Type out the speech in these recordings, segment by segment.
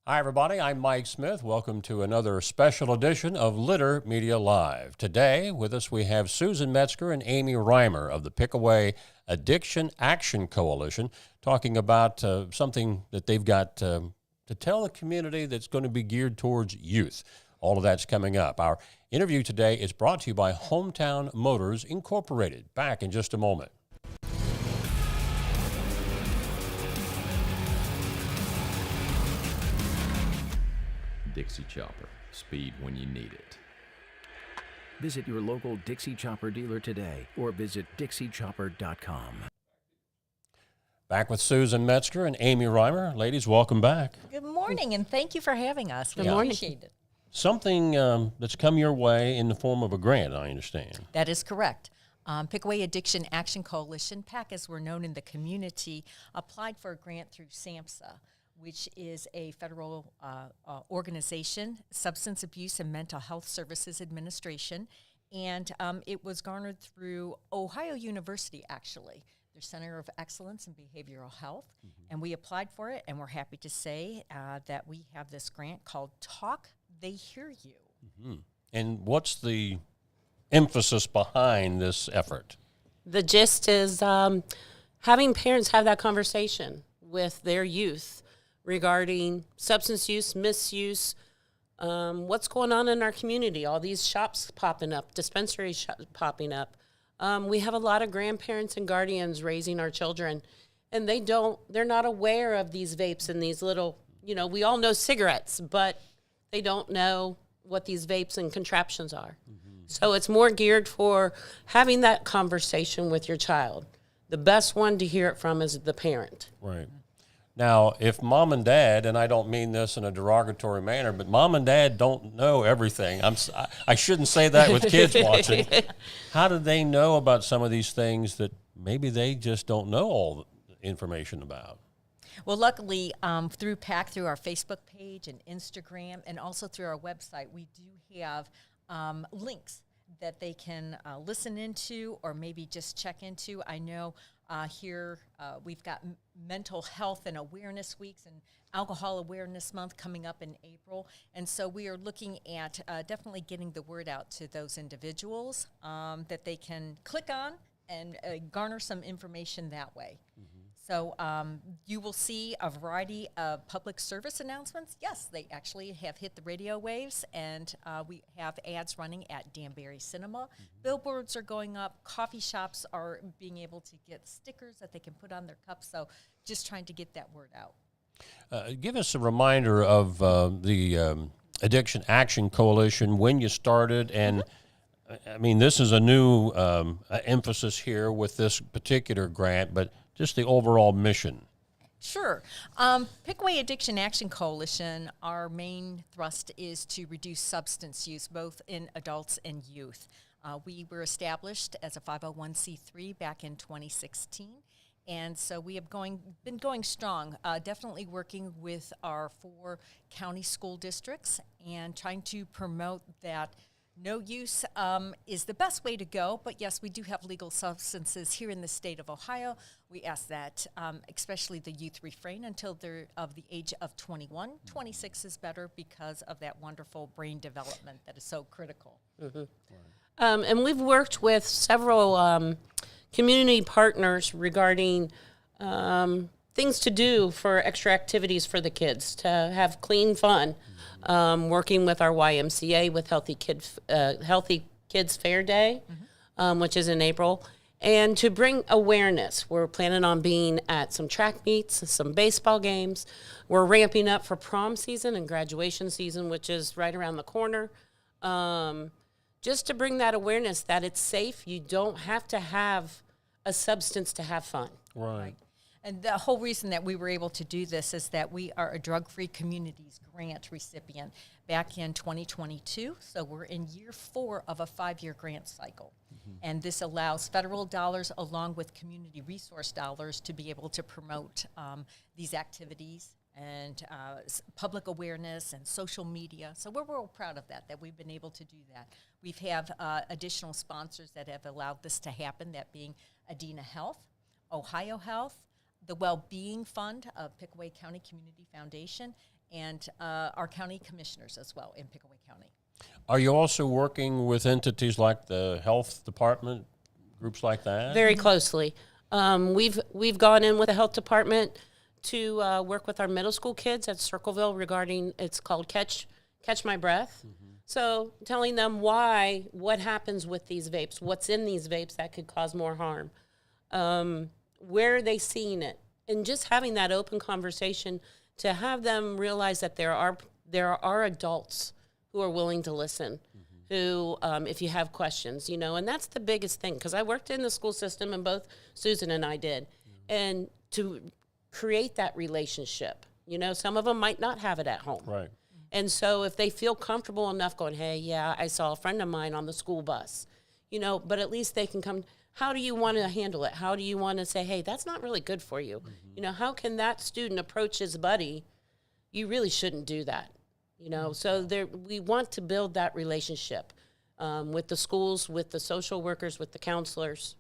Hi, everybody. I'm Mike Smith. Welcome to another special edition of Litter Media Live. Today, with us, we have Susan Metzger and Amie Reimer of the Pickaway Addiction Action Coalition talking about something that they've got to tell the community that's going to be geared towards youth. All of that's coming up. Our interview today is brought to you by Hometown-Motors Incorporated. Back in just a moment. Dixie Chopper. Speed when you need it. Visit your local Dixie Chopper dealer today or visit dixiechopper.com. Back with Susan Metzger and Amie Reimer. Ladies, welcome back. Good morning, and thank you for having us. We Good morning. appreciate it. Something that's come your way in the form of a grant, I understand. That is correct. Pickaway Addiction Action Coalition, PAC as we're known in the community, applied for a grant through SAMHSA, which is a federal organization, Substance Abuse and Mental Health Services Administration, and it was garnered through Ohio University, actually, their Center of Excellence in Behavioral Health, and we applied for it, and we're happy to say that we have this grant called Talk, They Hear You. And what's the emphasis behind this effort? The gist is having parents have that conversation with their youth regarding substance use, misuse, what's going on in our community, all these shops popping up, dispensaries popping up. We have a lot of grandparents and guardians raising our children, and they're not aware of these vapes and these little, we all know cigarettes, but they don't know what these vapes and contraptions are. So it's more geared for having that conversation with your child. The best one to hear it from is the parent. Right. Now, if mom and dad, and I don't mean this in a derogatory manner, but mom and dad don't know everything. I shouldn't say that with kids watching. How do they know about some of these things that maybe they just don't know all the information about? Well, luckily, through PAC, through our Facebook page and Instagram, and also through our website, we do have links that they can listen into or maybe just check into. I know here we've got mental health and awareness weeks and alcohol awareness month coming up in April. And so we are looking at definitely getting the word out to those individuals that they can click on and garner some information that way. So you will see a variety of public service announcements. Yes, they actually have hit the radio waves, and we have ads running at Danbury Cinema. Billboards are going up. Coffee shops are being able to get stickers that they can put on their cups. So just trying to get that word out. Give us a reminder of the Addiction Action Coalition, when you started, and I mean, this is a new emphasis here with this particular grant, but just the overall mission. Sure. Pickaway Addiction Action Coalition, our main thrust is to reduce substance use, both in adults and youth. We were established as a 501c3 back in 2016, and so we have been going strong, definitely working with our 4 county school districts and trying to promote that no use is the best way to go, but yes, we do have legal substances here in the state of Ohio. We ask that, especially the youth, refrain until they're of the age of 21. 26 is better because of that wonderful brain development that is so critical. And we've worked with several community partners regarding things to do for extra activities for the kids, to have clean fun. Working with our YMCA with Healthy Kids Fair Day, which is in April, and to bring awareness. We're planning on being at some track meets, some baseball games. We're ramping up for prom season and graduation season, which is right around the corner, just to bring that awareness that it's safe. You don't have to have a substance to have fun. Right. And the whole reason that we were able to do this is that we are a Drug-Free Communities grant recipient back in 2022. So we're in year 4 of a 5-year grant cycle. And this allows federal dollars along with community resource dollars to be able to promote these activities and public awareness and social media. So we're real proud of that we've been able to do that. We've have additional sponsors that have allowed this to happen, that being Adena Health, Ohio Health, the Well-Being Fund of Pickaway County Community Foundation, and our county commissioners as well in Pickaway County. Are you also working with entities like the health department, groups like that? Very closely. We've gone in with the health department to work with our middle school kids at Circleville regarding, it's called Catch My Breath. So telling them what happens with these vapes, what's in these vapes that could cause more harm, where are they seeing it, and just having that open conversation to have them realize that there are adults who are willing to listen, who, if you have questions, and that's the biggest thing, because I worked in the school system, and both Susan and I did, and to create that relationship, some of them might not have it at home. Right. And so if they feel comfortable enough going, hey, yeah, I saw a friend of mine on the school bus, but at least they can come, how do you want to handle it? How do you want to say, hey, that's not really good for you? How can that student approach his buddy? You really shouldn't do that. So we want to build that relationship with the schools, with the social workers, with the counselors.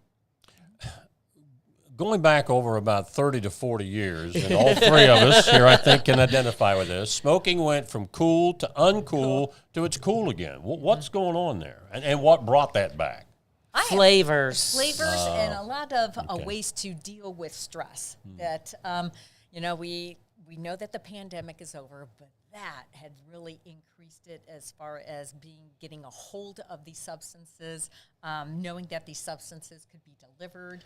Going back over about 30 to 40 years, and all three of us here, I think, can identify with this, smoking went from cool to uncool to it's cool again. What's going on there? And what brought that back? Flavors. And a lot of ways to deal with stress. That, we know that the pandemic is over, but that had really increased it as far as getting a hold of these substances, knowing that these substances could be delivered.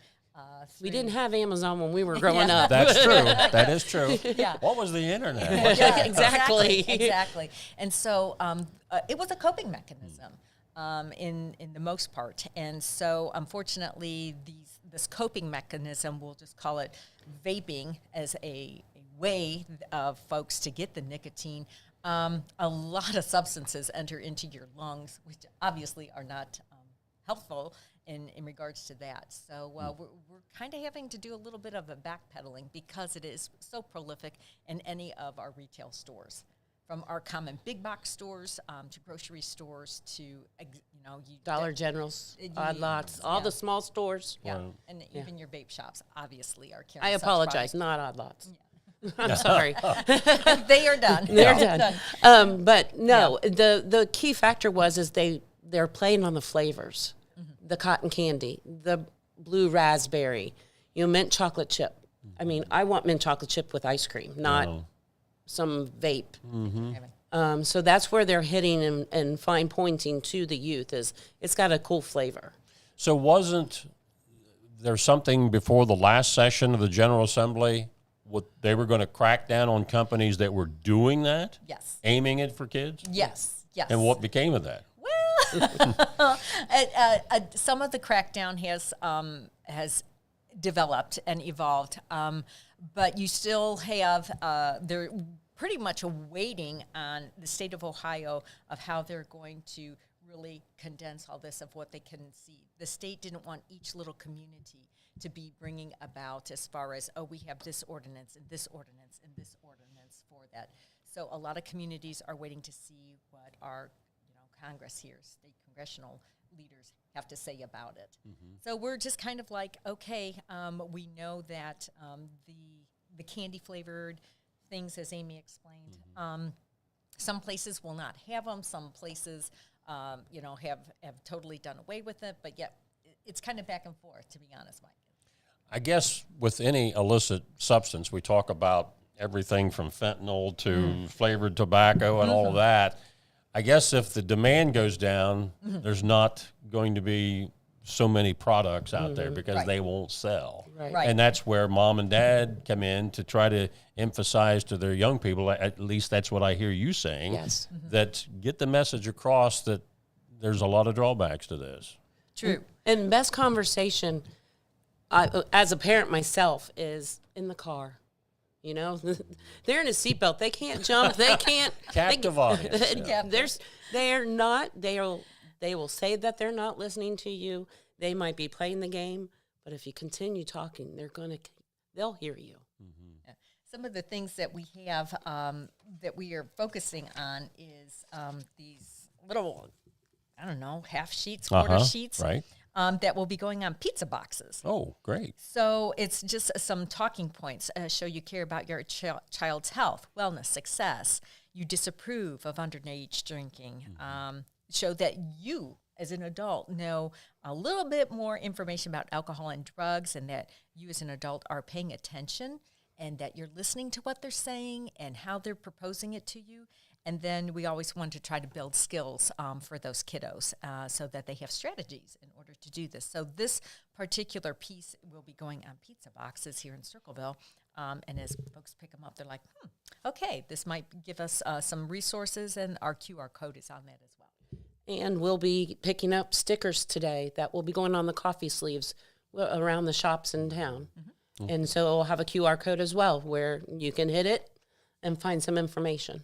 We didn't have Amazon when we were growing up. That's true. That is true. Yeah. What was the internet? Yeah, exactly. Exactly. And so it was a coping mechanism in the most part. And so unfortunately, this coping mechanism, we'll just call it vaping, as a way of folks to get the nicotine. A lot of substances enter into your lungs, which obviously are not helpful in regards to that. So we're kind of having to do a little bit of a backpedaling because it is so prolific in any of our retail stores, from our common big box stores to grocery stores to Dollar Generals, Odd Lots, all the small stores. Yeah, and even your vape shops obviously are carrying. I such apologize, products. not Odd Lots. Yeah. I'm sorry. They are done. They're done. But no, the key factor is they're playing on the flavors. The cotton candy, the blue raspberry, mint chocolate chip. I mean, I want mint chocolate chip with ice cream, not some vape. So that's where they're hitting and fine pointing to the youth is it's got a cool flavor. So wasn't there something before the last session of the General Assembly? They were going to crack down on companies that were doing that? Yes. Aiming it for kids? Yes. And what became of that? Some of the crackdown has developed and evolved, but you still have they're pretty much waiting on the state of Ohio of how they're going to really condense all this of what they can see. The state didn't want each little community to be bringing about as far as, we have this ordinance and this ordinance and this ordinance for that. So a lot of communities are waiting to see what our Congress here, state congressional leaders have to say about it. So we're just kind of like, okay, we know that the candy flavored things, as Amie explained, some places will not have them. Some places, have totally done away with it. But yet, it's kind of back and forth, to be honest, Mike. I guess with any illicit substance, we talk about everything from fentanyl to flavored tobacco and all that. I guess if the demand goes down, there's not going to be so many products out there because they won't sell. Right. And that's where mom and dad come in to try to emphasize to their young people, at least that's what I hear you saying, that get the message across that there's a lot of drawbacks to this. True. And best conversation, as a parent myself, is in the car. They're in a seatbelt. They can't jump. They can't. Captive audience. They will say that they're not listening to you. They might be playing the game, but if you continue talking, they'll hear you. Yeah. Some of the things that we have that we are focusing on is these little, half sheets, quarter sheets. Right. that will be going on pizza boxes. Oh, great. So it's just some talking points, show you care about your child's health, wellness, success. You disapprove of underage drinking. Show that you, as an adult, know a little bit more information about alcohol and drugs, and that you as an adult are paying attention, and that you're listening to what they're saying and how they're proposing it to you. And then we always want to try to build skills for those kiddos so that they have strategies in order to do this. So this particular piece will be going on pizza boxes here in Circleville. And as folks pick them up, they're like, okay, this might give us some resources, and our QR code is on that as well. And we'll be picking up stickers today that will be going on the coffee sleeves around the shops in town. And so it'll have a QR code as well where you can hit it and find some information.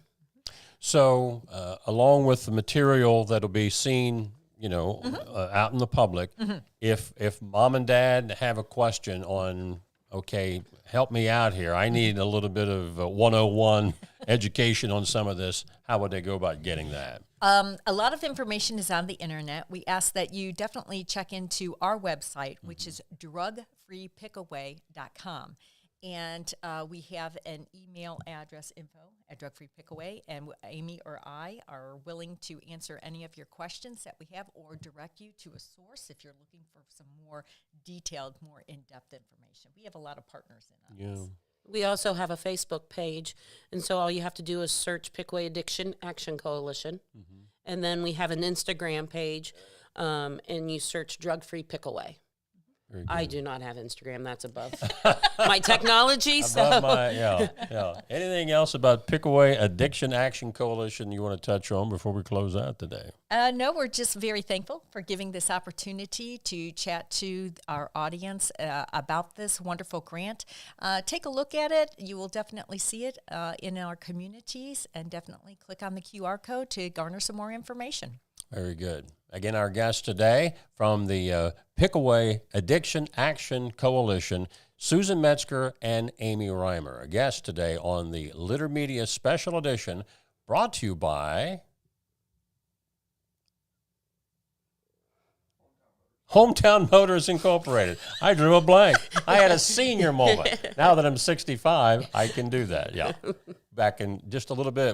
So, along with the material that'll be seen, out in the public, if mom and dad have a question on, okay, help me out here, I need a little bit of 101 education on some of this, how would they go about getting that? A lot of information is on the internet. We ask that you definitely check into our website, which is drugfreepickaway.com. And we have an email address, info@drugfreepickaway, and Amie or I are willing to answer any of your questions that we have, or direct you to a source if you're looking for some more detailed, more in-depth information. We have a lot of partners in on this. We also have a Facebook page, and so all you have to do is search Pickaway Addiction Action Coalition, and then we have an Instagram page, and you search Drug Free Pickaway. I do not have Instagram. That's above my technology. Anything else about Pickaway Addiction Action Coalition you want to touch on before we close out today? No, we're just very thankful for giving this opportunity to chat to our audience about this wonderful grant. Take a look at it. You will definitely see it in our communities, and definitely click on the QR code to garner some more information. Very good. Again, our guests today from the Pickaway Addiction Action Coalition, Susan Metzger and Amie Reimer. A guest today on the Litter Media Special Edition, brought to you by Hometown-Motors Incorporated. I drew a blank. I had a senior moment. Now that I'm 65, I can do that. Yeah. Back in just a little bit.